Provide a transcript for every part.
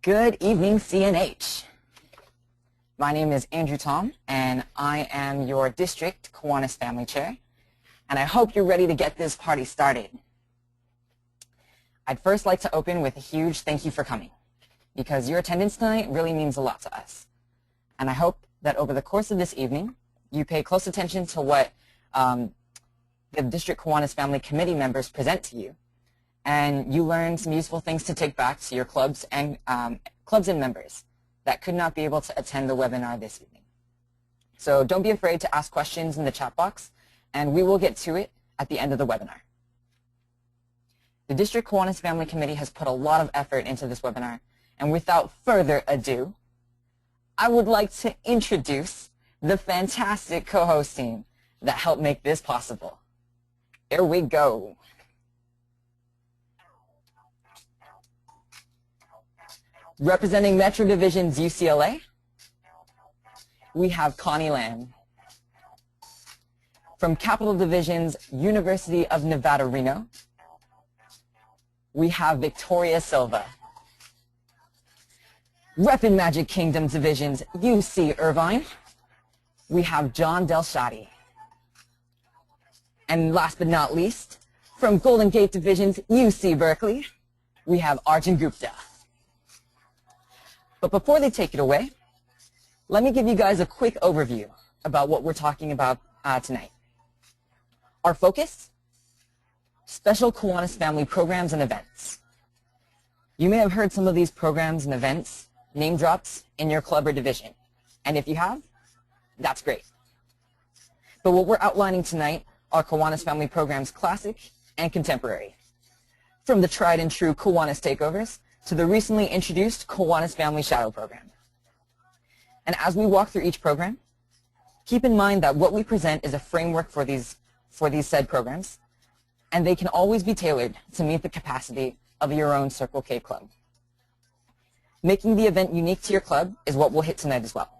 Good evening, CNH. My name is Andrew Tom, and I am your District Kiwanis Family Chair, and I hope you're ready to get this party started. I'd first like to open with a huge thank you for coming, because your attendance tonight really means a lot to us. And I hope that over the course of this evening, you pay close attention to what the District Kiwanis Family Committee members present to you, and you learn some useful things to take back to your clubs and members that could not be able to attend the webinar this evening. So don't be afraid to ask questions in the chat box, and we will get to it at the end of the webinar. The District Kiwanis Family Committee has put a lot of effort into this webinar, and without further ado, I would like to introduce the fantastic co-host team that helped make this possible. Here we go. Representing Metro Division's UCLA, we have Connie Lamb. From Capital Division's University of Nevada, Reno, we have Victoria Silva. Reppin' Magic Kingdom Division's UC Irvine, we have John Del Shadi. And last but not least, from Golden Gate Division's UC Berkeley, we have Arjun Gupta. But before they take it away, let me give you guys a quick overview about what we're talking about tonight. Our focus: special Kiwanis family programs and events. You may have heard some of these programs and events name drops in your club or division. And if you have, that's great. But what we're outlining tonight are Kiwanis family programs classic and contemporary. From the tried and true Kiwanis takeovers to the recently introduced Kiwanis Family Shadow Program. And as we walk through each program, keep in mind that what we present is a framework for these said programs, and they can always be tailored to meet the capacity of your own Circle K club. Making the event unique to your club is what we'll hit tonight as well.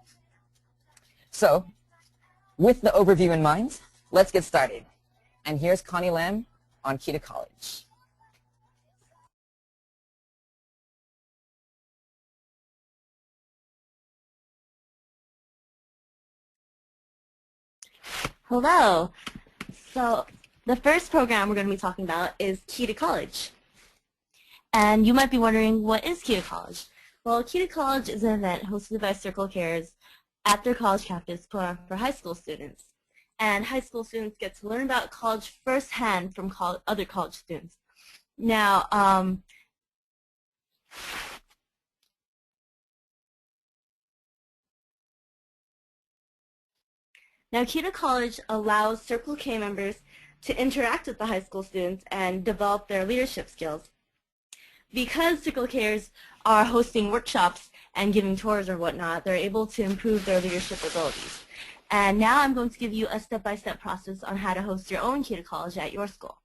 So, with the overview in mind, let's get started. And here's Connie Lamb on Key to College. Hello. So the first program we're going to be talking about is Key to College. And you might be wondering, what is Key to College? Well, Key to College is an event hosted by Circle Cares at their college campus for high school students. And high school students get to learn about college firsthand from other college students. Now, Key to College allows Circle K members to interact with the high school students and develop their leadership skills. Because Circle Kers are hosting workshops and giving tours or whatnot, they're able to improve their leadership abilities. And now I'm going to give you a step-by-step process on how to host your own Key to College at your school.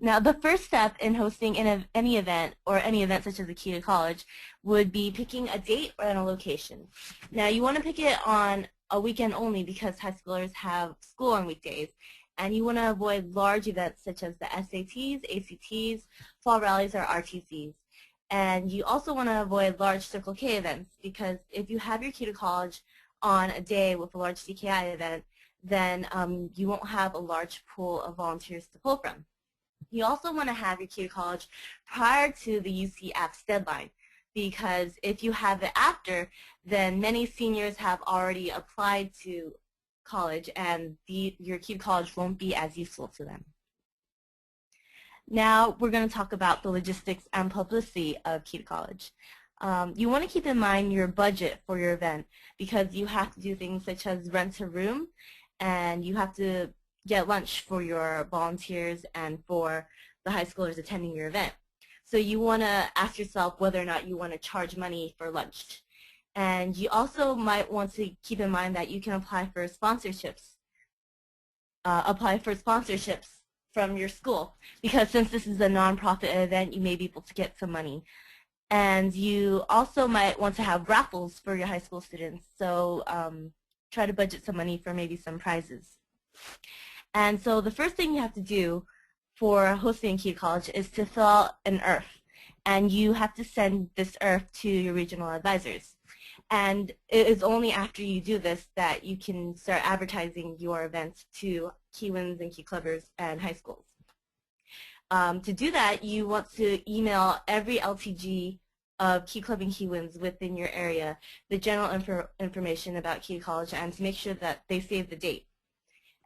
Now, the first step in hosting any event, or any event such as a Key to College, would be picking a date and a location. Now, you want to pick it on a weekend only because high schoolers have school on weekdays, and you want to avoid large events such as the SATs, ACTs, fall rallies, or RTCs. And you also want to avoid large Circle K events because if you have your Key to College on a day with a large CKI event, then you won't have a large pool of volunteers to pull from. You also want to have your Key to College prior to the UC Apps deadline, because if you have it after, then many seniors have already applied to college and your Key to College won't be as useful to them. Now we're going to talk about the logistics and publicity of Key to College. You want to keep in mind your budget for your event because you have to do things such as rent a room, and you have to get lunch for your volunteers and for the high schoolers attending your event. So you want to ask yourself whether or not you want to charge money for lunch. And you also might want to keep in mind that you can apply for sponsorships. From your school, because since this is a nonprofit event, you may be able to get some money. And you also might want to have raffles for your high school students, so try to budget some money for maybe some prizes. And so the first thing you have to do for hosting Key to College is to fill out an IRF. and you have to send this IRF to your regional advisors. And it is only after you do this that you can start advertising your events to Kiwanis and Key Clubbers and high schools. To do that, you want to email every LTG of Key Club and Kiwanis within your area the general information about Key College and to make sure that they save the date.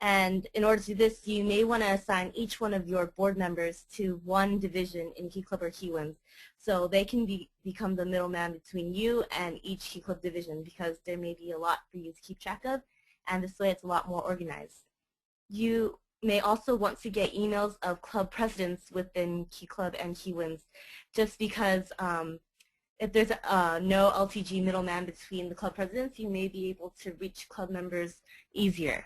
And in order to do this, you may want to assign each one of your board members to one division in Key Club or Kiwanis, so they can become the middleman between you and each Key Club division, because there may be a lot for you to keep track of, and this way it's a lot more organized. You may also want to get emails of club presidents within Key Club and Kiwanis, just because if there's no LTG middleman between the club presidents, you may be able to reach club members easier.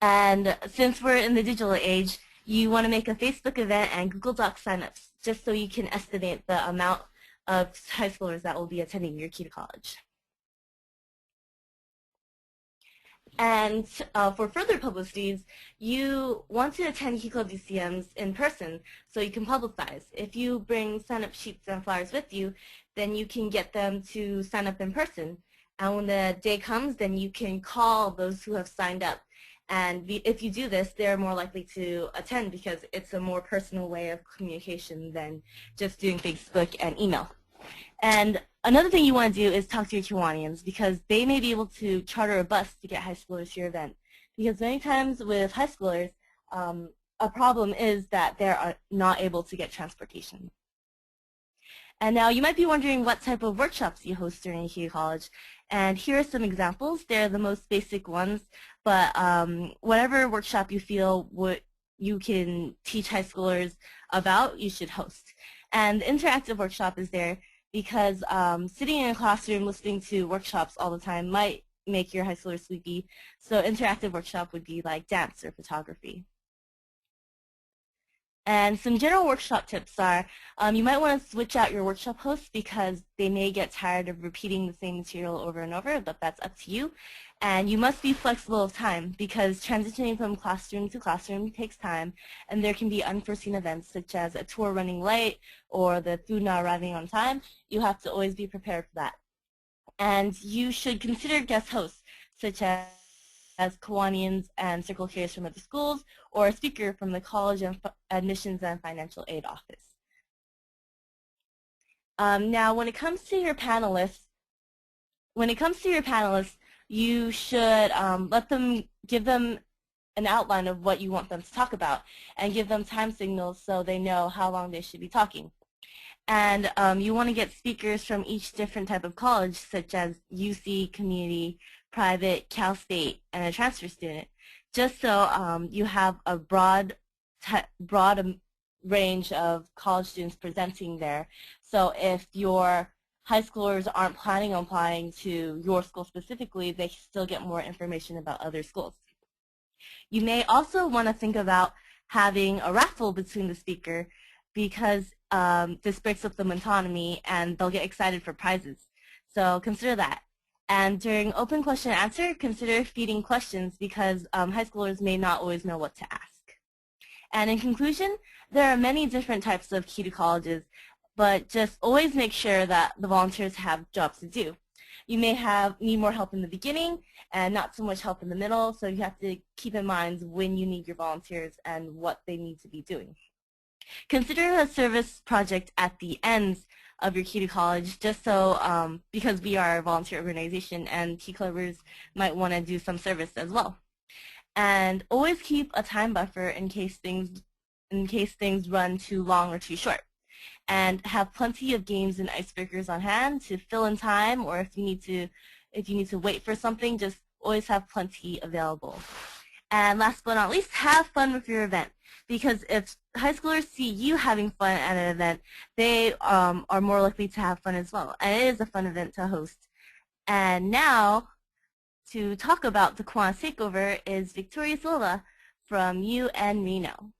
And since we're in the digital age, you want to make a Facebook event and Google Docs signups, just so you can estimate the amount of high schoolers that will be attending your Key to College. And for further publicities, you want to attend Key Club DCMs in person so you can publicize. If you bring sign-up sheets and flyers with you, then you can get them to sign up in person. And when the day comes, then you can call those who have signed up. And if you do this, they're more likely to attend because it's a more personal way of communication than just doing Facebook and email. And another thing you want to do is talk to your Kiwanians, because they may be able to charter a bus to get high schoolers to your event. Because many times with high schoolers, a problem is that they're not able to get transportation. And now you might be wondering what type of workshops you host during Key College. And here are some examples. They're the most basic ones, but whatever workshop you feel you can teach high schoolers about, you should host. And the interactive workshop is there because sitting in a classroom listening to workshops all the time might make your high schoolers sleepy. So interactive workshop would be like dance or photography. And some general workshop tips are you might want to switch out your workshop hosts because they may get tired of repeating the same material over and over, but that's up to you. And you must be flexible of time because transitioning from classroom to classroom takes time, and there can be unforeseen events such as a tour running late or the food not arriving on time. You have to always be prepared for that. And you should consider guest hosts such as Kiwanians and Circle K's from other schools, or a speaker from the College and Admissions and Financial Aid Office. Now, when it comes to your panelists, you should give them an outline of what you want them to talk about, and give them time signals so they know how long they should be talking. And you want to get speakers from each different type of college, such as UC, community, private, Cal State, and a transfer student, just so you have a broad range of college students presenting there. So if your high schoolers aren't planning on applying to your school specifically, they still get more information about other schools. You may also want to think about having a raffle between the speaker, because this breaks up the monotony and they'll get excited for prizes. So consider that. And during open question and answer, consider feeding questions because high schoolers may not always know what to ask. And in conclusion, there are many different types of Key to Colleges, but just always make sure that the volunteers have jobs to do. You may need more help in the beginning and not so much help in the middle, so you have to keep in mind when you need your volunteers and what they need to be doing. Consider a service project at the ends of your Key to College, just so because we are a volunteer organization and Key Clubbers might want to do some service as well. And always keep a time buffer in case things run too long or too short. And have plenty of games and icebreakers on hand to fill in time, or if you need to wait for something, just always have plenty available. And last but not least, have fun with your event. Because if high schoolers see you having fun at an event, they are more likely to have fun as well. And it is a fun event to host. And now, to talk about the Kiwanis Takeover is Victoria Silva from UN Reno.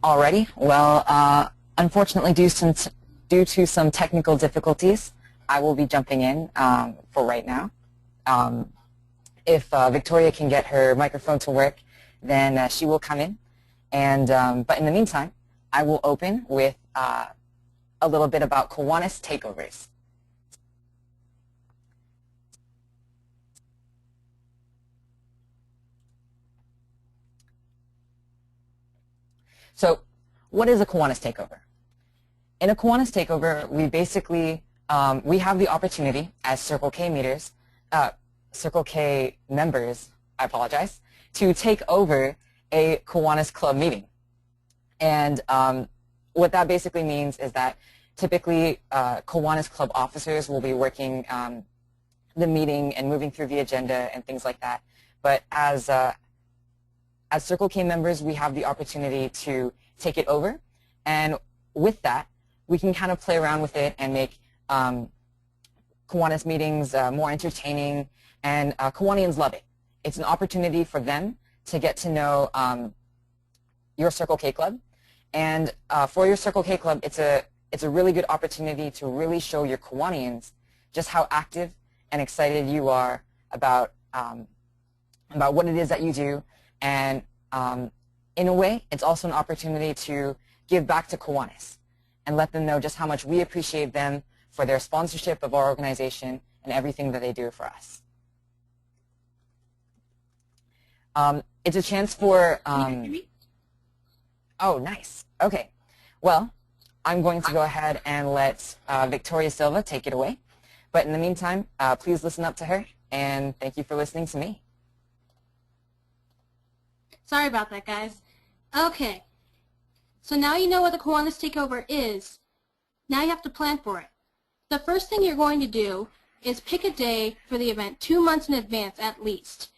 Alrighty. Well, unfortunately, due to some technical difficulties, I will be jumping in for right now. If Victoria can get her microphone to work, then she will come in. And but in the meantime, I will open with a little bit about Kiwanis takeovers. So, what is a Kiwanis takeover? In a Kiwanis takeover, we basically we have the opportunity as Circle K members, I apologize, to take over a Kiwanis club meeting. And what that basically means is that typically Kiwanis club officers will be working the meeting and moving through the agenda and things like that. But as Circle K members, we have the opportunity to take it over. And with that, we can kind of play around with it and make Kiwanis meetings more entertaining, and Kiwanians love it. It's an opportunity for them to get to know your Circle K club, and for your Circle K club, it's a really good opportunity to really show your Kiwanians just how active and excited you are about what it is that you do, and in a way, it's also an opportunity to give back to Kiwanis and let them know just how much we appreciate them for their sponsorship of our organization and everything that they do for us. It's a chance for... oh, nice. Okay. Well, I'm going to go ahead and let Victoria Silva take it away. But in the meantime, please listen up to her, and thank you for listening to me. Sorry about that, guys. Okay. So now you know what the Kiwanis Takeover is. Now you have to plan for it. The first thing you're going to do is pick a day for the event 2 months in advance at least.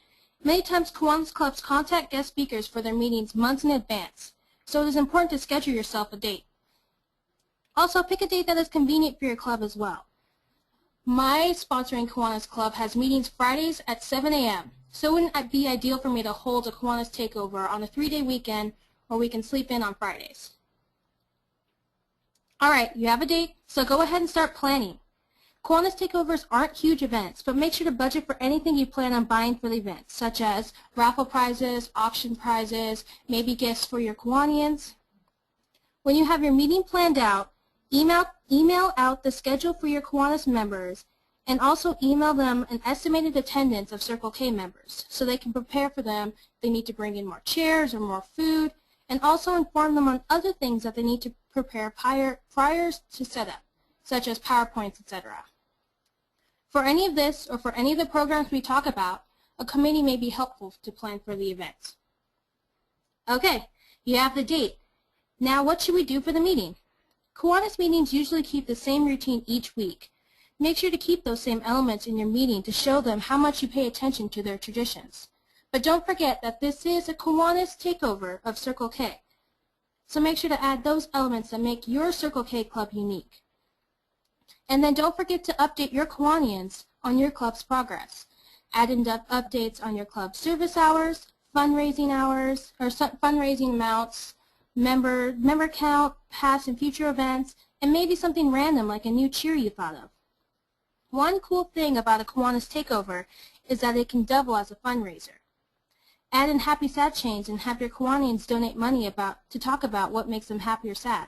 Many times Kiwanis clubs contact guest speakers for their meetings months in advance, so it is important to schedule yourself a date. Also, pick a date that is convenient for your club as well. My sponsoring Kiwanis club has meetings Fridays at 7 a.m., so wouldn't it be ideal for me to hold a Kiwanis takeover on a 3-day weekend where we can sleep in on Fridays? Alright, you have a date, so go ahead and start planning. Kiwanis takeovers aren't huge events, but make sure to budget for anything you plan on buying for the event, such as raffle prizes, auction prizes, maybe gifts for your Kiwanians. When you have your meeting planned out, email out the schedule for your Kiwanis members, and also email them an estimated attendance of Circle K members so they can prepare for them. They need to bring in more chairs or more food, and also inform them on other things that they need to prepare prior to setup, such as PowerPoints, etc. For any of this or for any of the programs we talk about, a committee may be helpful to plan for the event. Okay, you have the date. Now what should we do for the meeting? Kiwanis meetings usually keep the same routine each week. Make sure to keep those same elements in your meeting to show them how much you pay attention to their traditions. But don't forget that this is a Kiwanis takeover of Circle K. So make sure to add those elements that make your Circle K club unique. And then don't forget to update your Kiwanians on your club's progress. Add in updates on your club service hours, fundraising amounts, member count, past and future events, and maybe something random like a new cheer you thought of. One cool thing about a Kiwanis takeover is that it can double as a fundraiser. Add in happy sad chains and have your Kiwanians donate money to talk about what makes them happy or sad.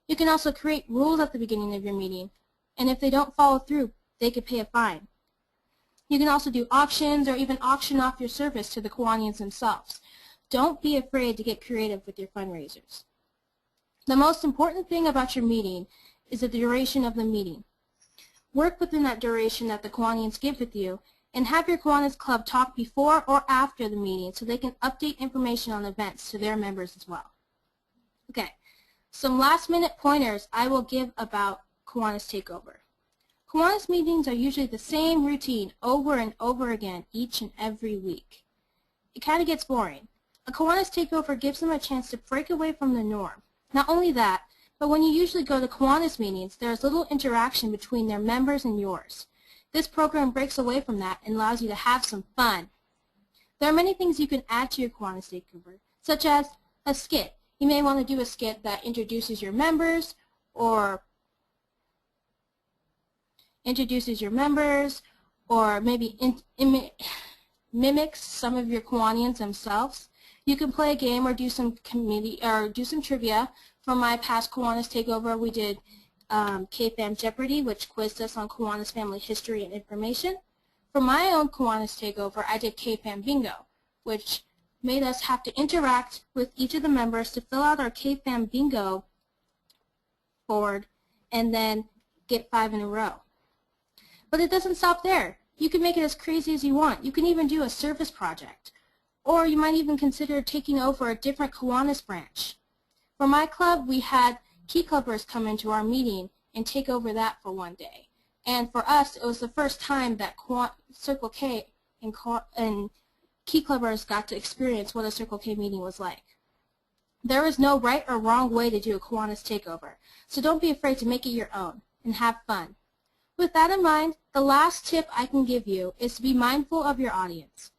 You can also create rules at the beginning of your meeting, and if they don't follow through, they could pay a fine. You can also do auctions or even auction off your service to the Kiwanians themselves. Don't be afraid to get creative with your fundraisers. The most important thing about your meeting is the duration of the meeting. Work within that duration that the Kiwanians give with you, and have your Kiwanis club talk before or after the meeting so they can update information on events to their members as well. Okay, some last-minute pointers I will give about Kiwanis Takeover. Kiwanis meetings are usually the same routine over and over again each and every week. It kind of gets boring. A Kiwanis Takeover gives them a chance to break away from the norm. Not only that, but when you usually go to Kiwanis meetings, there is little interaction between their members and yours. This program breaks away from that and allows you to have some fun. There are many things you can add to your Kiwanis Takeover, such as a skit. You may want to do a skit that introduces your members or maybe mimics some of your Kiwanians themselves. You can play a game or do some trivia. For my past Kiwanis Takeover, we did K-Fam Jeopardy, which quizzed us on Kiwanis family history and information. For my own Kiwanis Takeover, I did K-Fam Bingo, which made us have to interact with each of the members to fill out our K-Fam Bingo board and then get 5 in a row. But it doesn't stop there. You can make it as crazy as you want. You can even do a service project. Or you might even consider taking over a different Kiwanis branch. For my club, we had Key Clubbers come into our meeting and take over that for one day. And for us, it was the first time that Circle K and Key Clubbers got to experience what a Circle K meeting was like. There is no right or wrong way to do a Kiwanis Takeover, so don't be afraid to make it your own and have fun. With that in mind, the last tip I can give you is to be mindful of your audience.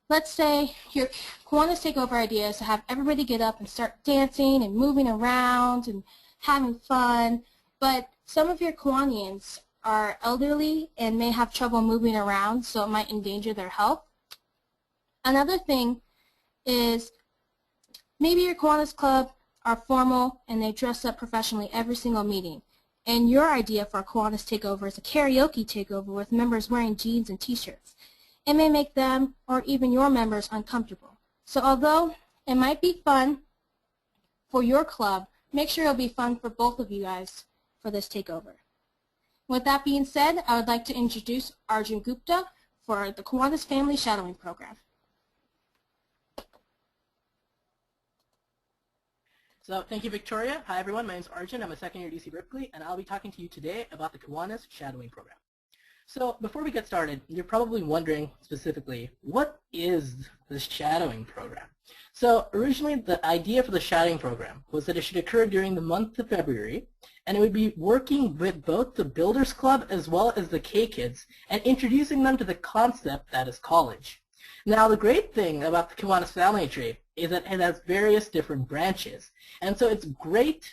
Let's say your Kiwanis Takeover idea is to have everybody get up and start dancing and moving around and having fun, but some of your Kiwanians are elderly and may have trouble moving around, so it might endanger their health. Another thing is maybe your Kiwanis club are formal and they dress up professionally every single meeting. And your idea for a Kiwanis Takeover is a karaoke takeover with members wearing jeans and t-shirts. It may make them or even your members uncomfortable. So although it might be fun for your club, make sure it'll be fun for both of you guys for this takeover. With that being said, I would like to introduce Arjun Gupta for the Kiwanis Family Shadowing Program. So thank you, Victoria. Hi, everyone. My name is Arjun. I'm a second year at UC Berkeley, and I'll be talking to you today about the Kiwanis Shadowing Program. So before we get started, you're probably wondering specifically, what is the shadowing program? So originally, the idea for the shadowing program was that it should occur during the month of February, and it would be working with both the Builders Club as well as the K-Kids and introducing them to the concept that is college. Now, the great thing about the Kiwanis family tree is that it has various different branches, and so it's great,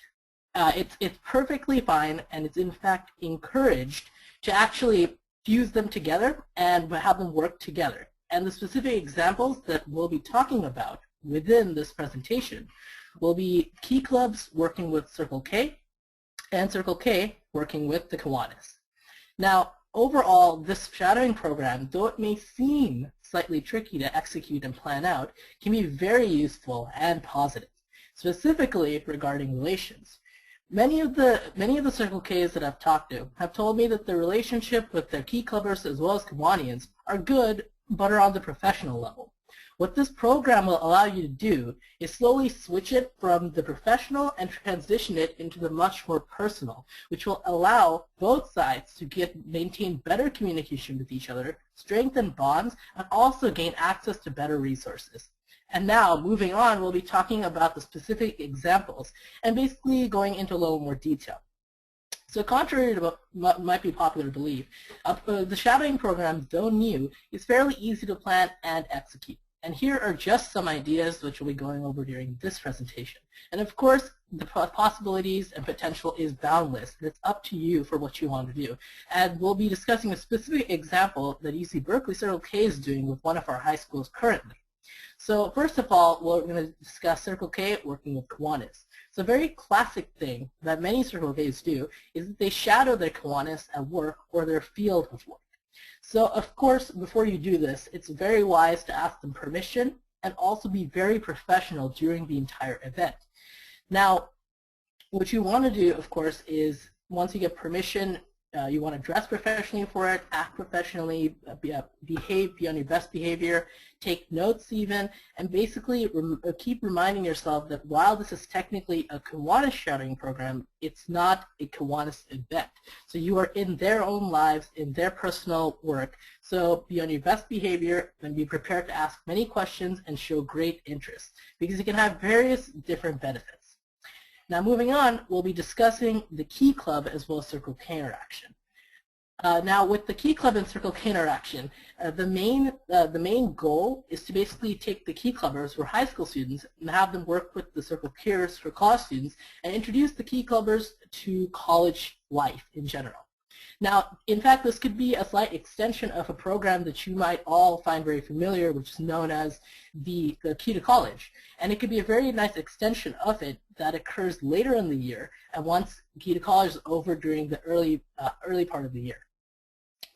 it's perfectly fine, and it's in fact encouraged to actually fuse them together and have them work together. And the specific examples that we'll be talking about within this presentation will be Key Clubs working with Circle K and Circle K working with the Kiwanis. Now, overall, this shadowing program, though it may seem slightly tricky to execute and plan out, can be very useful and positive, specifically regarding relations. Many of the Circle Ks that I've talked to have told me that the relationship with their Key Clubbers as well as Kiwanians are good, but are on the professional level. What this program will allow you to do is slowly switch it from the professional and transition it into the much more personal, which will allow both sides to maintain better communication with each other, strengthen bonds, and also gain access to better resources. And now, moving on, we'll be talking about the specific examples and basically going into a little more detail. So contrary to what might be popular belief, the shadowing program, though new, is fairly easy to plan and execute. And here are just some ideas which we'll be going over during this presentation. And of course, the possibilities and potential is boundless. It's up to you for what you want to do. And we'll be discussing a specific example that UC Berkeley Circle K is doing with one of our high schools currently. So first of all, we're going to discuss Circle K working with Kiwanis. So a very classic thing that many Circle Ks do is that they shadow their Kiwanis at work or their field of work. So of course, before you do this, it's very wise to ask them permission and also be very professional during the entire event. Now, what you want to do, of course, is once you get permission, you want to dress professionally for it, act professionally, behave, be on your best behavior, take notes even, and basically keep reminding yourself that while this is technically a Kiwanis shadowing program, it's not a Kiwanis event. So you are in their own lives, in their personal work, so be on your best behavior and be prepared to ask many questions and show great interest, because it can have various different benefits. Now moving on, we'll be discussing the Key Club as well as Circle K interaction. Now, with the Key Club and Circle K interaction, the main goal is to basically take the Key Clubbers, who are high school students, and have them work with the Circle Kers for college students, and introduce the Key Clubbers to college life in general. Now, in fact, this could be a slight extension of a program that you might all find very familiar, which is known as the Key to College. And it could be a very nice extension of it that occurs later in the year, and once Key to College is over during the early part of the year.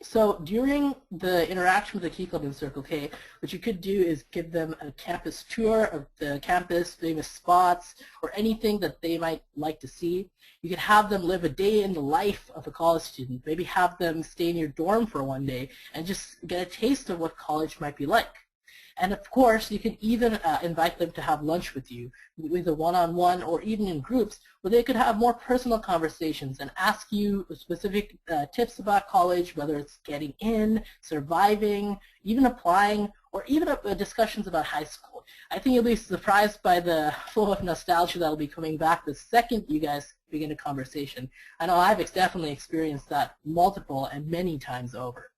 So during the interaction with the Key Club and Circle K, what you could do is give them a campus tour of the campus, famous spots, or anything that they might like to see. You could have them live a day in the life of a college student. Maybe have them stay in your dorm for one day and just get a taste of what college might be like. And of course, you can even invite them to have lunch with you, either one-on-one or even in groups, where they could have more personal conversations and ask you specific tips about college, whether it's getting in, surviving, even applying, or even discussions about high school. I think you'll be surprised by the flow of nostalgia that will be coming back the second you guys begin a conversation. I know I've definitely experienced that multiple and many times over.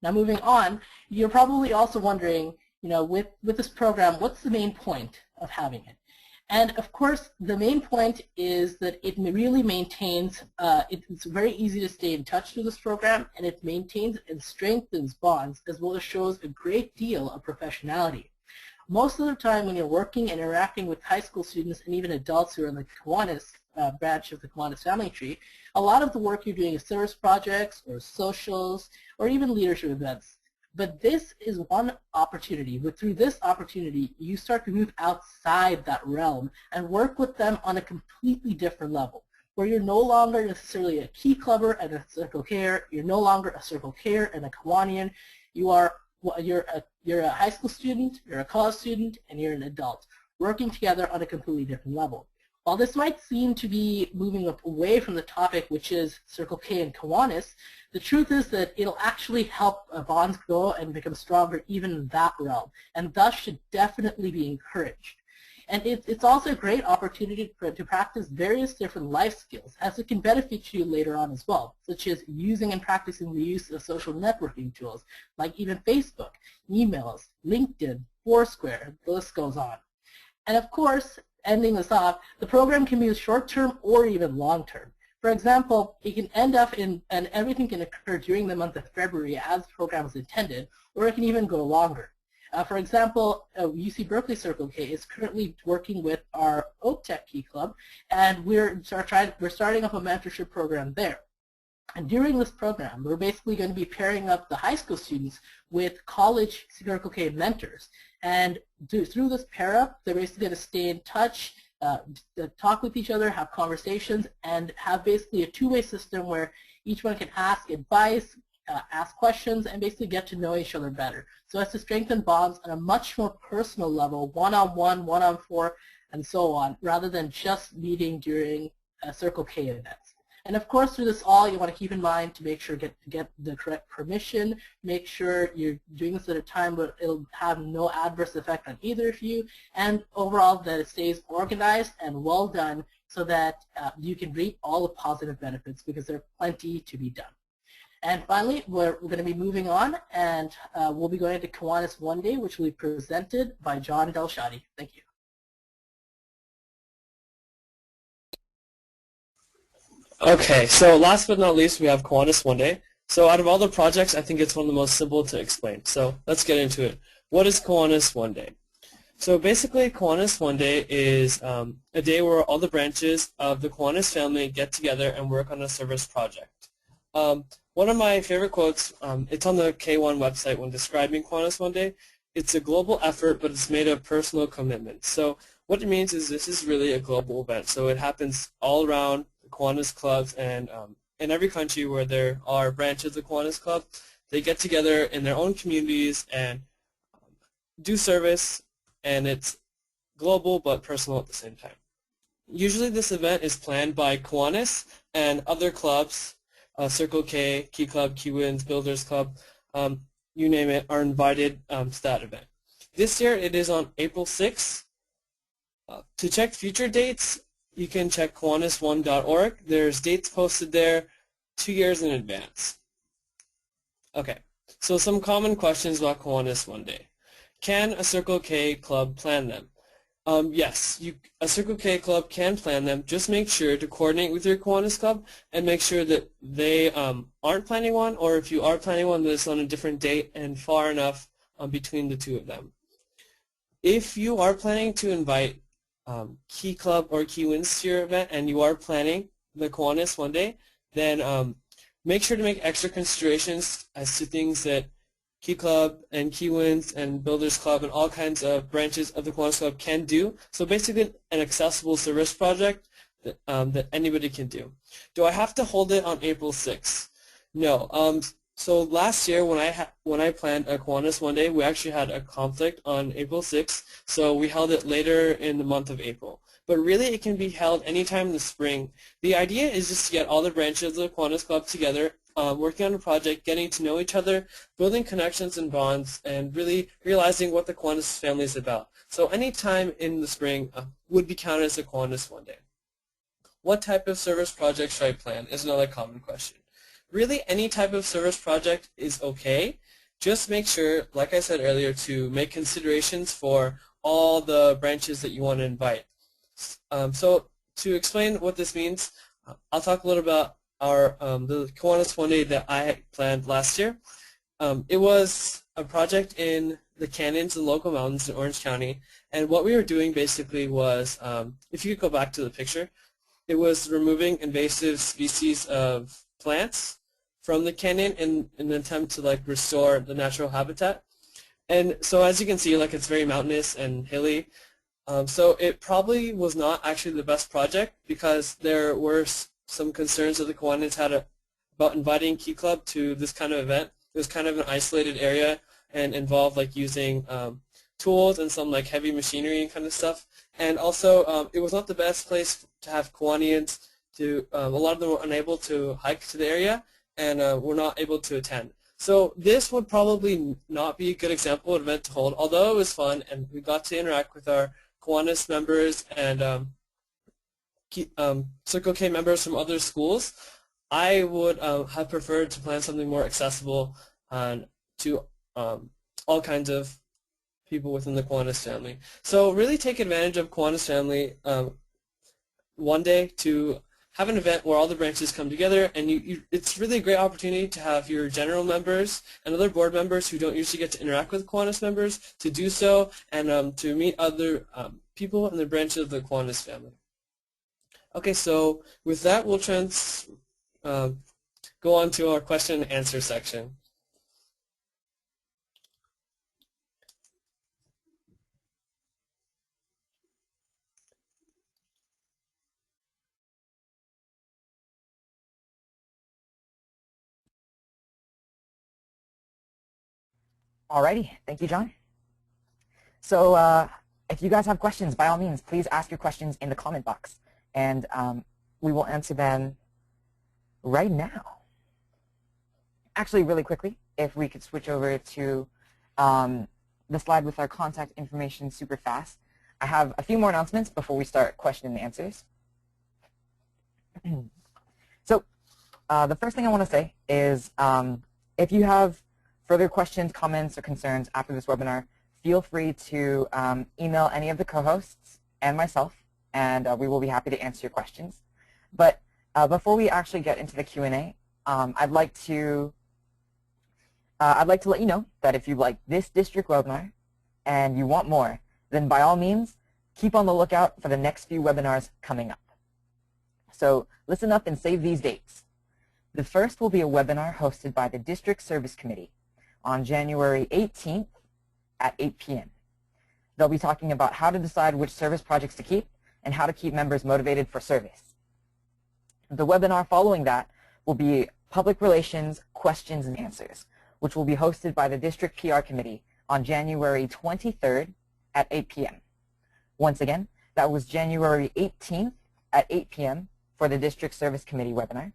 Now moving on, you're probably also wondering, with this program, what's the main point of having it? And of course, the main point is that it really maintains, it's very easy to stay in touch with this program, and it maintains and strengthens bonds, as well as shows a great deal of professionality. Most of the time when you're working and interacting with high school students and even adults who are in the Kiwanis branch of the Kiwanis family tree, a lot of the work you're doing is service projects or socials or even leadership events. But this is one opportunity. Through this opportunity, you start to move outside that realm and work with them on a completely different level, where you're no longer necessarily a Key Clubber and a Circle K, you're no longer a Circle K and a Kiwanian. You're a high school student, you're a college student, and you're an adult, working together on a completely different level. While this might seem to be moving away from the topic, which is Circle K and Kiwanis, the truth is that it'll actually help bonds grow and become stronger even in that realm, and thus should definitely be encouraged. And it's also a great opportunity to practice various different life skills, as it can benefit you later on as well, such as using and practicing the use of social networking tools, like even Facebook, emails, LinkedIn, Foursquare, the list goes on. And of course, ending this off, the program can be short-term or even long-term. For example, it can end up and everything can occur during the month of February as the program is intended, or it can even go longer. For example, UC Berkeley Circle K is currently working with our Oak Tech Key Club, and we're starting up a mentorship program there. And during this program, we're basically going to be pairing up the high school students with college Circle K mentors. And through this pair up, they're basically going to stay in touch, talk with each other, have conversations, and have basically a two-way system where each one can ask advice, ask questions, and basically get to know each other better. So as to strengthen bonds on a much more personal level, one-on-one, one-on-four, and so on, rather than just meeting during Circle K events. And of course, through this all, you want to keep in mind to make sure to get the correct permission, make sure you're doing this at a time where it'll have no adverse effect on either of you, and overall that it stays organized and well done so that you can reap all the positive benefits, because there are plenty to be done. And finally, we're going to be moving on, and we'll be going to Kiwanis One Day, which will be presented by John Delshadi. Thank you. Okay, so last but not least, we have Kiwanis One Day. So out of all the projects, I think it's one of the most simple to explain. So let's get into it. What is Kiwanis One Day? So basically, Kiwanis One Day is a day where all the branches of the Kiwanis family get together and work on a service project. One of my favorite quotes, it's on the K1 website when describing Kiwanis One Day. It's a global effort, but it's made of personal commitment. So what it means is this is really a global event. So it happens all around the Kiwanis clubs, and in every country where there are branches of the Kiwanis club, they get together in their own communities and do service, and it's global but personal at the same time. Usually this event is planned by Kiwanis and other clubs, Circle K, Key Club, Kiwins, Builders Club, you name it, are invited to that event. This year it is on April 6th. To check future dates, you can check kiwanis1.org. There's dates posted there 2 years in advance. Okay, so some common questions about Kiwanis One Day. Can a Circle K club plan them? Yes, a Circle K club can plan them. Just make sure to coordinate with your Kiwanis club and make sure that they aren't planning one, or if you are planning one, that it's on a different date and far enough between the two of them. If you are planning to invite Key Club or Kiwanis to your event and you are planning the Kiwanis One Day, then make sure to make extra considerations as to things that Key Club and Kiwanis and Builders Club and all kinds of branches of the Kiwanis Club can do. So basically an accessible service project that anybody can do. Do I have to hold it on April 6th? No. So last year when I planned a Kiwanis One Day, we actually had a conflict on April 6th, so we held it later in the month of April. But really it can be held anytime in the spring. The idea is just to get all the branches of the Kiwanis Club together, working on a project, getting to know each other, building connections and bonds, and really realizing what the Kiwanis family is about. So any time in the spring would be counted as a Kiwanis One Day. What type of service project should I plan is another common question. Really, any type of service project is okay. Just make sure, like I said earlier, to make considerations for all the branches that you want to invite. So to explain what this means, I'll talk a little about the Kiwanis One Day that I planned last year. It was a project in the canyons and local mountains in Orange County, and what we were doing basically was, if you could go back to the picture, it was removing invasive species of plants from the canyon in an attempt to restore the natural habitat. And so as you can see, it's very mountainous and hilly. So it probably was not actually the best project because there were some concerns that the Kiwanis had about inviting Key Club to this kind of event. It was kind of an isolated area and involved using tools and some heavy machinery and kind of stuff. And also it was not the best place to have Kiwanians. A lot of them were unable to hike to the area and were not able to attend. So this would probably not be a good example of an event to hold, although it was fun and we got to interact with our Kiwanis members and Circle K members from other schools. I would have preferred to plan something more accessible to all kinds of people within the Kiwanis family. So really take advantage of Kiwanis family one day to have an event where all the branches come together, and it's really a great opportunity to have your general members and other board members who don't usually get to interact with Kiwanis members to do so, and to meet other people in the branches of the Kiwanis family. Okay, so with that, we'll go on to our question and answer section. Alrighty, thank you, John. So if you guys have questions, by all means, please ask your questions in the comment box, and we will answer them right now. Actually, really quickly, if we could switch over to the slide with our contact information super fast. I have a few more announcements before we start question and answers. So the first thing I want to say is if you have further questions, comments, or concerns after this webinar, feel free to email any of the co-hosts and myself, and we will be happy to answer your questions. But before we actually get into the Q&A, I'd like to let you know that if you like this district webinar and you want more, then by all means, keep on the lookout for the next few webinars coming up. So listen up and save these dates. The first will be a webinar hosted by the District Service Committee on January 18th at 8 p.m. They'll be talking about how to decide which service projects to keep and how to keep members motivated for service. The webinar following that will be Public Relations Questions and Answers, which will be hosted by the District PR Committee on January 23rd at 8 p.m. Once again, that was January 18th at 8 p.m. for the District Service Committee webinar,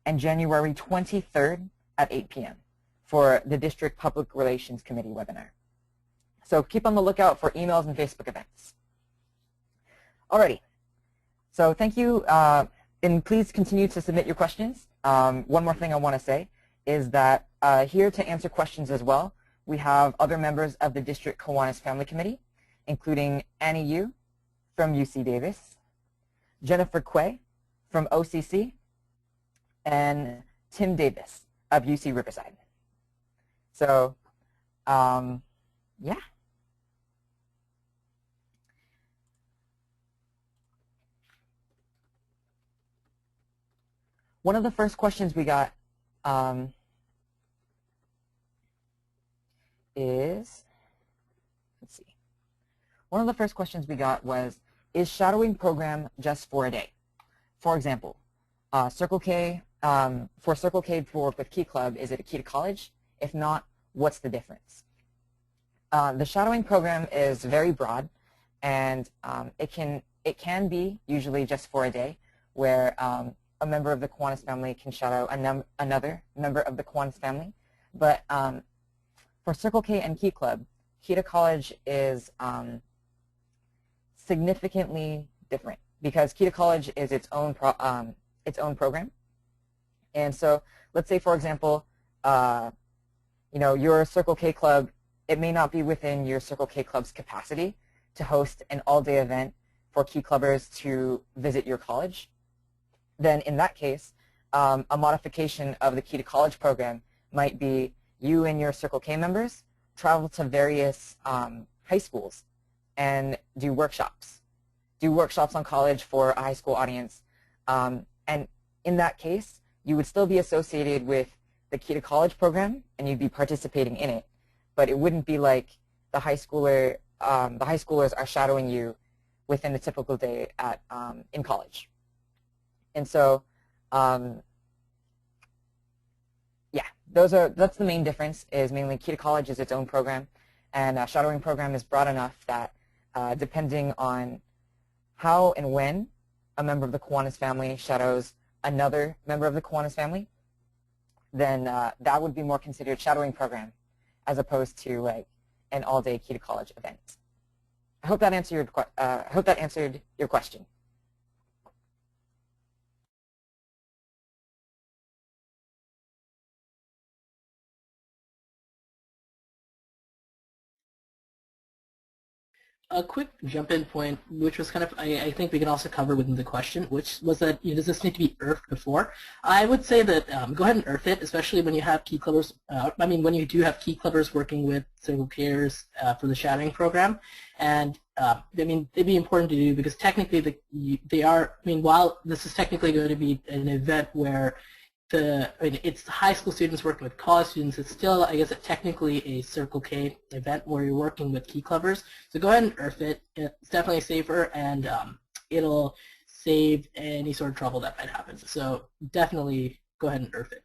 and January 23rd at 8 p.m. for the District Public Relations Committee webinar. So keep on the lookout for emails and Facebook events. Alrighty, so thank you, and please continue to submit your questions. One more thing I want to say is that here to answer questions as well, we have other members of the District Kiwanis Family Committee, including Annie Yu from UC Davis, Jennifer Quay from OCC, and Tim Davis of UC Riverside. So, yeah. One of the first questions we got let's see. One of the first questions we got was, is shadowing program just for a day? For example, Circle K, for Circle K to work with Key Club, is it a key to college? If not, what's the difference? The shadowing program is very broad, and it can be usually just for a day, where a member of the Kiwanis family can shadow another member of the Kiwanis family. But for Circle K and Key Club, Key to College is significantly different, because Key to College is its own program. And so, let's say, for example, your Circle K Club, it may not be within your Circle K Club's capacity to host an all-day event for Key Clubbers to visit your college. Then in that case, a modification of the Key to College program might be you and your Circle K members travel to various high schools and do workshops. Do workshops on college for a high school audience. And in that case, you would still be associated with the Key to College program, and you'd be participating in it. But it wouldn't be like the high schoolers are shadowing you within a typical day at in college. And so, yeah, that's the main difference. Is mainly Key to College is its own program, and shadowing program is broad enough that depending on how and when a member of the Kiwanis family shadows another member of the Kiwanis family, then that would be more considered shadowing program, as opposed to like an all-day Key to College event. I hope that answered your question. A quick jump-in point, which was kind of, I think we can also cover within the question, which was that, does this need to be earthed before? I would say that go ahead and earth it, especially when you have key clubbers, when you do have key clubbers working with Circle Kers for the shadowing program. And, it'd be important to do, because technically while this is technically going to be an event where it's high school students working with college students, it's still, I guess, technically a Circle K event where you're working with key clubbers. So go ahead and earth it. It's definitely safer, and it'll save any sort of trouble that might happen. So definitely go ahead and earth it.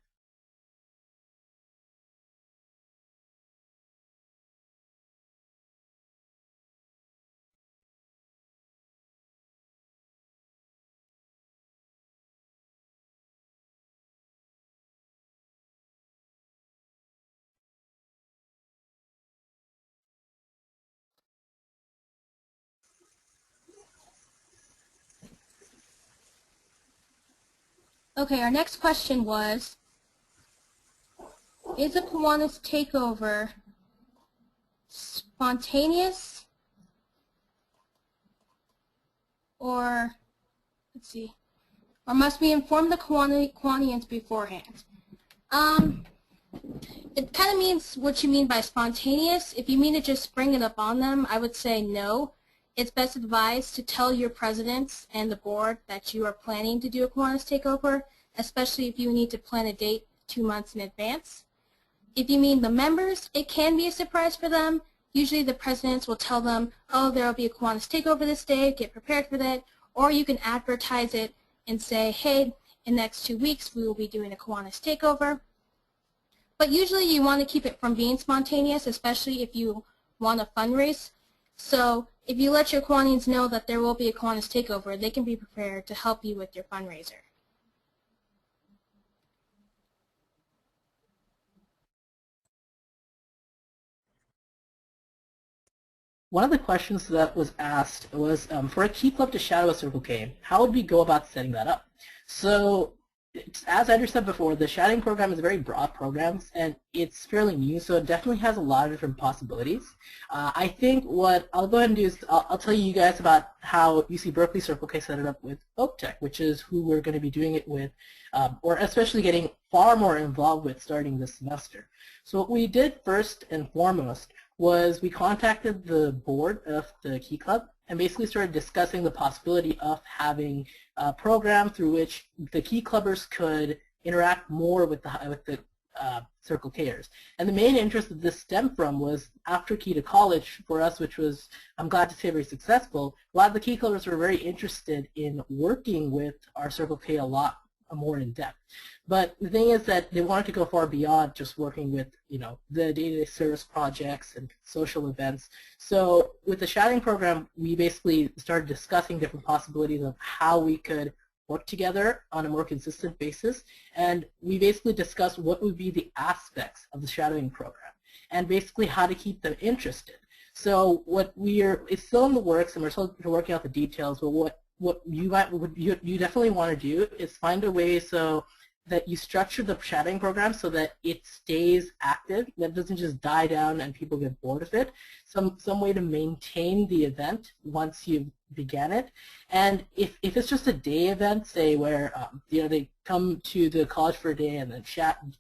Okay, our next question was, is a Kiwanis takeover spontaneous or, let's see, or must we inform the Kiwanians beforehand? It kind of means what you mean by spontaneous. If you mean to just spring it up on them, I would say no. It's best advised to tell your presidents and the board that you are planning to do a Kiwanis takeover, especially if you need to plan a date 2 months in advance. If you mean the members, it can be a surprise for them. Usually the presidents will tell them, oh, there will be a Kiwanis takeover this day, get prepared for that. Or you can advertise it and say, hey, in the next 2 weeks we will be doing a Kiwanis takeover. But usually you want to keep it from being spontaneous, especially if you want to fundraise. So if you let your Kiwanians know that there will be a Kiwanis takeover, they can be prepared to help you with your fundraiser. One of the questions that was asked was, for a key club to shadow a Circle K, how would we go about setting that up? So as Andrew said before, the shadowing program is a very broad program, and it's fairly new, so it definitely has a lot of different possibilities. I think what I'll go ahead and do is I'll tell you guys about how UC Berkeley Circle K set it up with Oak Tech, which is who we're going to be doing it with, or especially getting far more involved with starting this semester. So what we did first and foremost was we contacted the board of the Key Club and basically started discussing the possibility of having a program through which the Key Clubbers could interact more with the Circle Kers. And the main interest that this stemmed from was after Key to College for us, which was, I'm glad to say, very successful. A lot of the Key Clubbers were very interested in working with our Circle K a lot more in depth. But the thing is that they wanted to go far beyond just working with, you know, the day-to-day service projects and social events. So with the shadowing program, we basically started discussing different possibilities of how we could work together on a more consistent basis. And we basically discussed what would be the aspects of the shadowing program and basically how to keep them interested. So it's still in the works and we're still working out the details, but what you definitely want to do is find a way so that you structure the shadowing program so that it stays active, that it doesn't just die down and people get bored of it. Some way to maintain the event once you began it. And if it's just a day event, say where you know, they come to the college for a day and then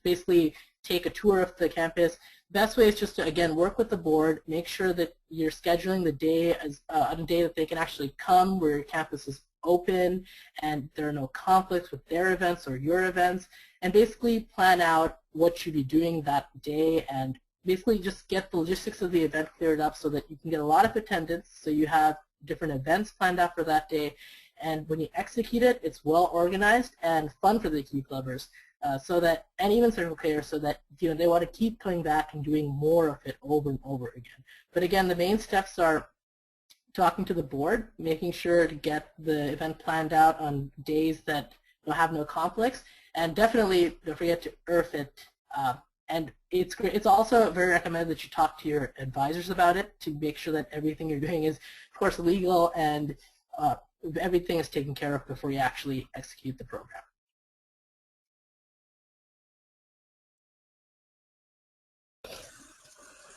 basically take a tour of the campus, best way is just to, again, work with the board, make sure that you're scheduling the day as on a day that they can actually come, where your campus is open and there are no conflicts with their events or your events, and basically plan out what you'll be doing that day and basically just get the logistics of the event cleared up so that you can get a lot of attendance, so you have different events planned out for that day, and when you execute it, it's well organized and fun for the Key Clubbers. So that, and even Circle Kers, so that, you know, they want to keep coming back and doing more of it over and over again. But again, the main steps are talking to the board, making sure to get the event planned out on days that will have no conflicts, and definitely don't forget to earth it. And it's great. It's also very recommended that you talk to your advisors about it to make sure that everything you're doing is, of course, legal and everything is taken care of before you actually execute the program.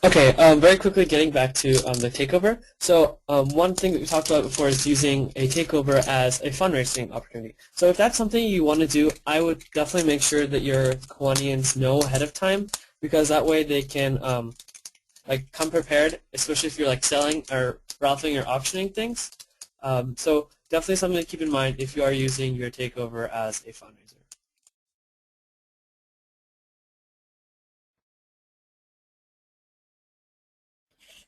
Okay, very quickly getting back to the takeover. So one thing that we talked about before is using a takeover as a fundraising opportunity. So if that's something you want to do, I would definitely make sure that your Kiwanians know ahead of time, because that way they can like come prepared, especially if you're like selling or raffling or auctioning things. So definitely something to keep in mind if you are using your takeover as a fundraiser.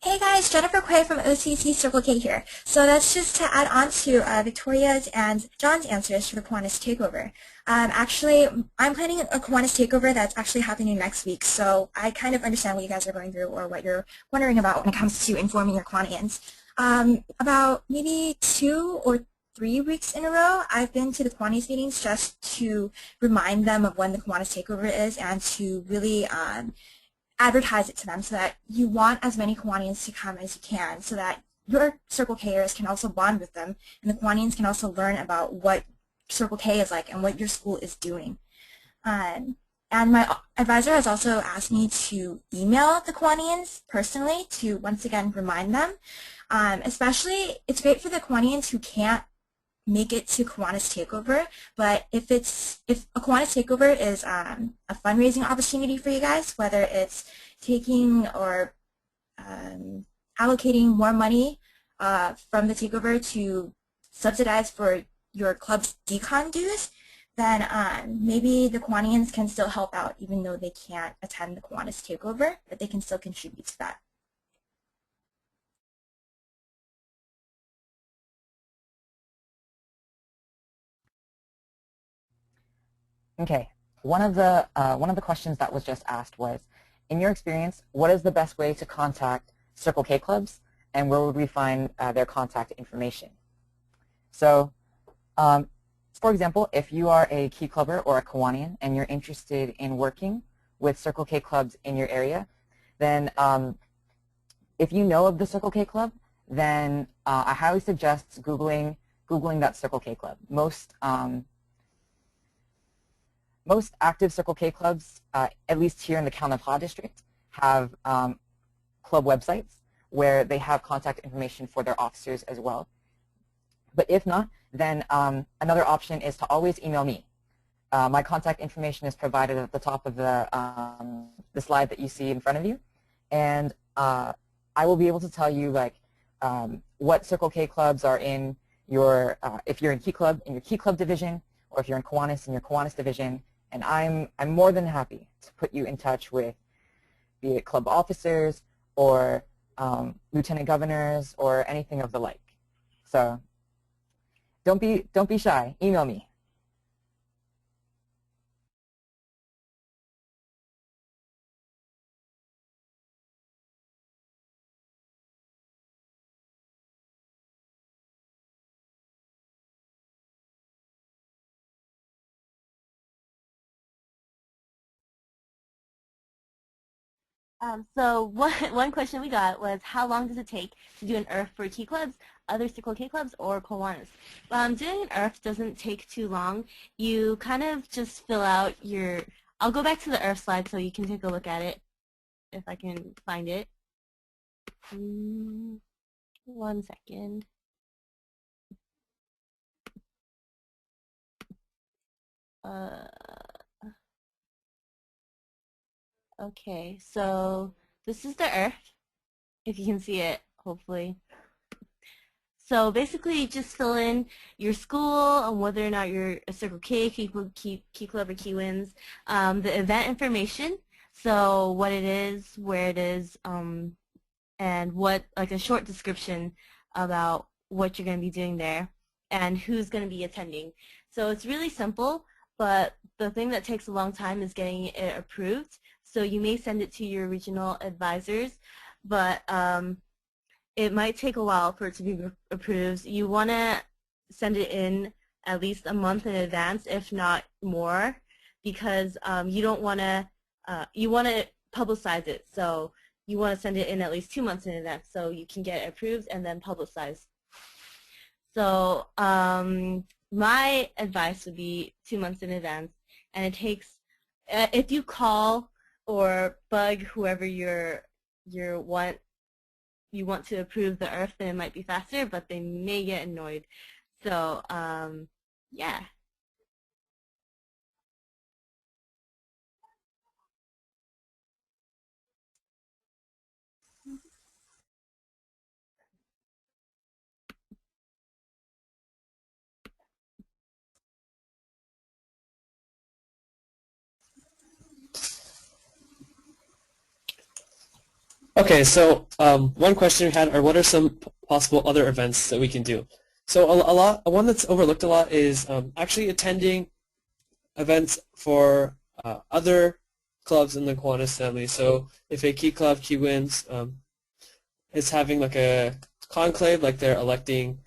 Hey guys, Jennifer Quay from OCC Circle K here. So that's just to add on to Victoria's and John's answers for the Kiwanis takeover. Actually, I'm planning a Kiwanis takeover that's actually happening next week, so I kind of understand what you guys are going through or what you're wondering about when it comes to informing your Kiwanians. About maybe 2 or 3 weeks in a row, I've been to the Kiwanis meetings just to remind them of when the Kiwanis takeover is and to really advertise it to them so that you want as many Kiwanians to come as you can, so that your Circle Kers can also bond with them and the Kiwanians can also learn about what Circle K is like and what your school is doing. And my advisor has also asked me to email the Kiwanians personally to once again remind them. Especially, it's great for the Kiwanians who can't make it to Kiwanis Takeover, but if a Kiwanis Takeover is a fundraising opportunity for you guys, whether it's taking or allocating more money from the takeover to subsidize for your club's decon dues, then maybe the Kiwanians can still help out even though they can't attend the Kiwanis Takeover, but they can still contribute to that. Okay, one of the questions that was just asked was, in your experience, what is the best way to contact Circle K clubs, and where would we find their contact information? So, for example, if you are a Key Clubber or a Kiwanian and you're interested in working with Circle K clubs in your area, then if you know of the Circle K club, then I highly suggest Googling that Circle K club. most active Circle K clubs, at least here in the Kaunapha district, have club websites where they have contact information for their officers as well. But if not, then another option is to always email me. My contact information is provided at the top of the slide that you see in front of you, and I will be able to tell you like what Circle K clubs are in your, if you're in Key Club, in your Key Club division, or if you're in Kiwanis, in your Kiwanis division, and I'm more than happy to put you in touch with be it club officers or lieutenant governors or anything of the like. So don't be shy. Email me. So one question we got was, how long does it take to do an IRF for Key clubs, other Circle K clubs, or Kiwanis? Doing an IRF doesn't take too long. You kind of just fill out your, I'll go back to the IRF slide so you can take a look at it, if I can find it. 1 second. Okay, so this is the IRF, if you can see it, hopefully. So basically, just fill in your school and whether or not you're a Circle K, Key Club, or Kiwins, the event information, so what it is, where it is, and what, like a short description about what you're going to be doing there and who's going to be attending. So it's really simple, but the thing that takes a long time is getting it approved. So you may send it to your regional advisors, but it might take a while for it to be approved. You want to send it in at least a month in advance, if not more, because you don't want to, you want to publicize it. So you want to send it in at least 2 months in advance so you can get it approved and then publicized. So my advice would be 2 months in advance, and it takes, if you call or bug whoever you want to approve the IRF, then it might be faster, but they may get annoyed. So yeah. Okay, so one question we had are what are some possible other events that we can do? So one that's overlooked a lot is actually attending events for other clubs in the Kiwanis family. So if a Key Club, Kiwins is having like a conclave, like they're electing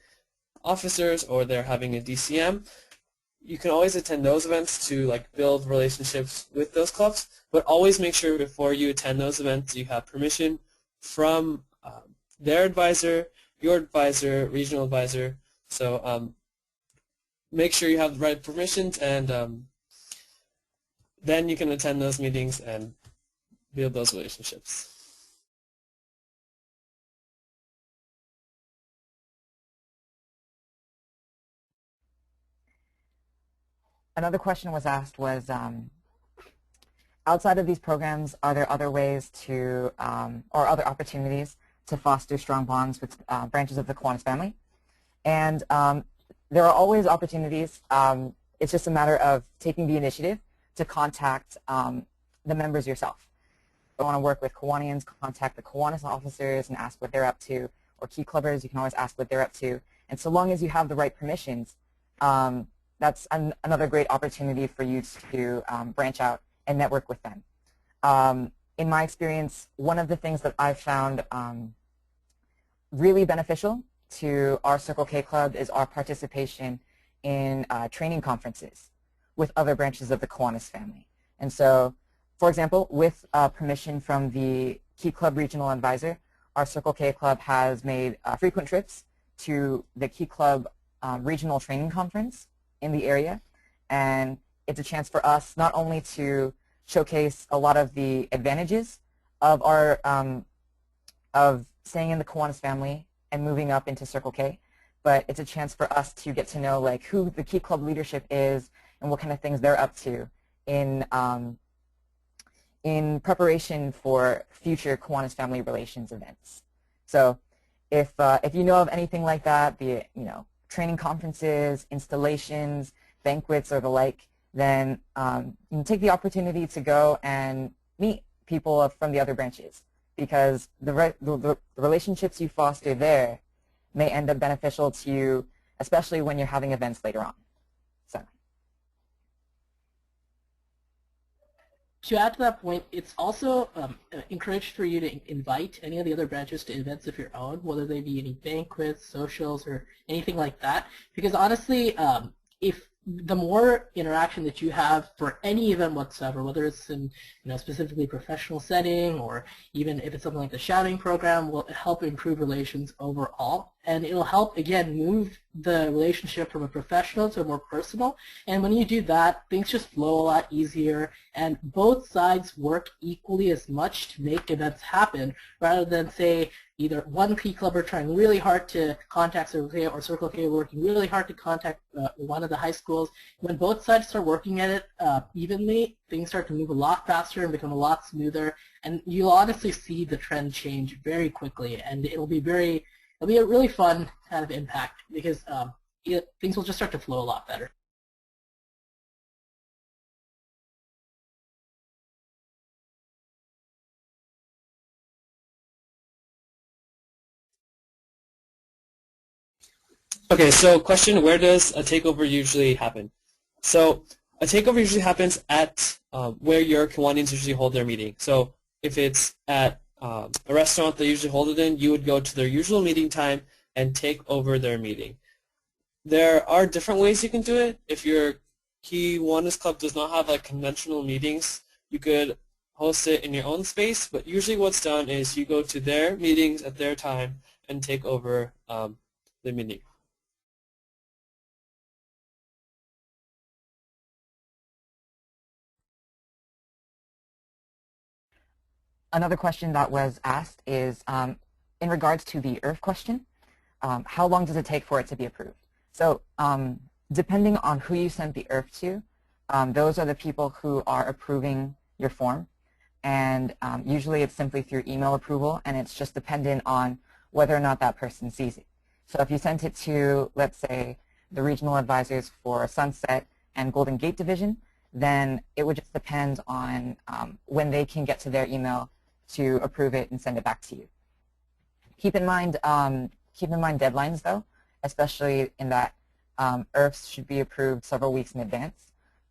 officers or they're having a DCM, you can always attend those events to like build relationships with those clubs, but always make sure before you attend those events you have permission from their advisor, your advisor, regional advisor. So make sure you have the right permissions, and then you can attend those meetings and build those relationships. Another question was asked was, outside of these programs, are there other ways to, or other opportunities to foster strong bonds with branches of the Kiwanis family? And there are always opportunities. It's just a matter of taking the initiative to contact the members yourself. If you want to work with Kiwanians, contact the Kiwanis officers and ask what they're up to, or Key Clubbers, you can always ask what they're up to. And so long as you have the right permissions, that's another great opportunity for you to branch out and network with them. In my experience, one of the things that I've found really beneficial to our Circle K Club is our participation in training conferences with other branches of the Kiwanis family. And so, for example, with permission from the Key Club Regional Advisor, our Circle K Club has made frequent trips to the Key Club Regional Training Conference in the area, and it's a chance for us not only to showcase a lot of the advantages of our of staying in the Kiwanis family and moving up into Circle K, but it's a chance for us to get to know like who the Key Club leadership is and what kind of things they're up to in preparation for future Kiwanis family relations events. So if you know of anything like that, be it training conferences, installations, banquets, or the like, then you can take the opportunity to go and meet people from the other branches, because the relationships you foster there may end up beneficial to you, especially when you're having events later on. So. To add to that point, it's also encouraged for you to invite any of the other branches to events of your own, whether they be any banquets, socials, or anything like that. Because honestly, if the more interaction that you have for any event whatsoever, whether it's in specifically professional setting or even if it's something like the shouting program, will help improve relations overall. And it'll help, again, move the relationship from a professional to a more personal. And when you do that, things just flow a lot easier, and both sides work equally as much to make events happen, rather than, say, either one Key Clubber trying really hard to contact Circle K or Circle K working really hard to contact one of the high schools. When both sides start working at it evenly, things start to move a lot faster and become a lot smoother, and you'll honestly see the trend change very quickly, and it'll be a really fun kind of impact, because things will just start to flow a lot better. Okay, so question, where does a takeover usually happen? So a takeover usually happens at where your Kiwanis usually hold their meeting. So if it's at a restaurant they usually hold it in, you would go to their usual meeting time and take over their meeting. There are different ways you can do it. If your Kiwanis Club does not have like conventional meetings, you could host it in your own space, but usually what's done is you go to their meetings at their time and take over the meeting. Another question that was asked is in regards to the IRF question, how long does it take for it to be approved? So depending on who you sent the IRF to, those are the people who are approving your form, and usually it's simply through email approval, and it's just dependent on whether or not that person sees it. So if you sent it to, let's say, the regional advisors for Sunset and Golden Gate Division, then it would just depend on when they can get to their email to approve it and send it back to you. Keep in mind deadlines though, especially in that IRFs should be approved several weeks in advance.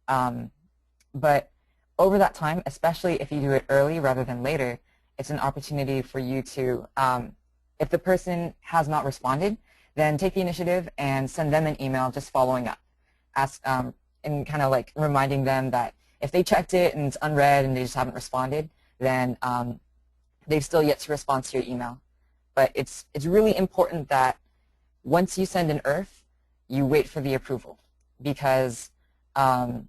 But over that time, especially if you do it early rather than later, it's an opportunity for you to, if the person has not responded, then take the initiative and send them an email just following up. And kind of like reminding them that if they checked it and it's unread and they just haven't responded, then they've still yet to respond to your email. But it's really important that once you send an IRF, you wait for the approval, because under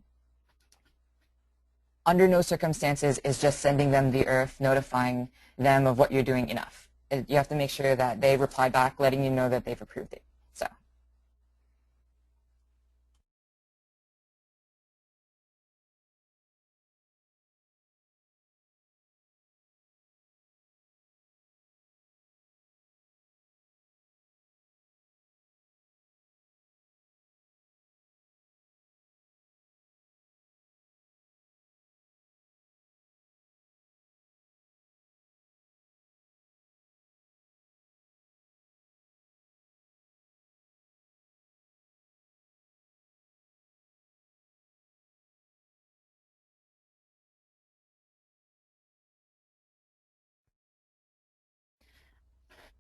no circumstances is just sending them the IRF, notifying them of what you're doing enough. You have to make sure that they reply back letting you know that they've approved it. So.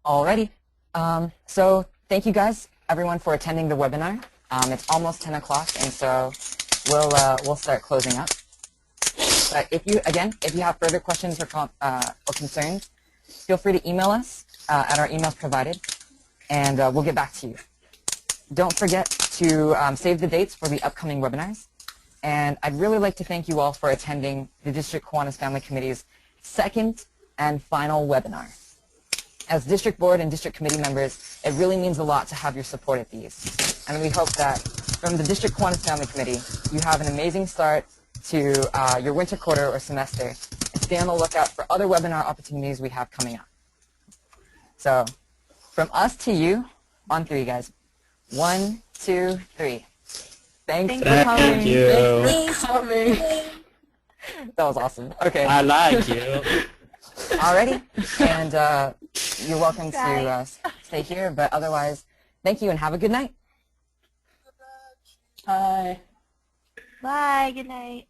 Alrighty. So thank you guys, everyone, for attending the webinar. It's almost 10 o'clock, and so we'll start closing up. But if you have further questions or concerns, feel free to email us at our emails provided, and we'll get back to you. Don't forget to save the dates for the upcoming webinars. And I'd really like to thank you all for attending the District Kiwanis Family Committee's second and final webinar. As District Board and District Committee members, it really means a lot to have your support at these. And we hope that from the District Kiwanis Family Committee, you have an amazing start to your winter quarter or semester, and stay on the lookout for other webinar opportunities we have coming up. So, from us to you, on 3, guys. 1, 2, 3. Thanks for coming. Thank you. Thanks for coming. That was awesome. Okay. I like you. Alrighty. And you're welcome to stay here, but otherwise, thank you and have a good night. Bye. Bye. Good night.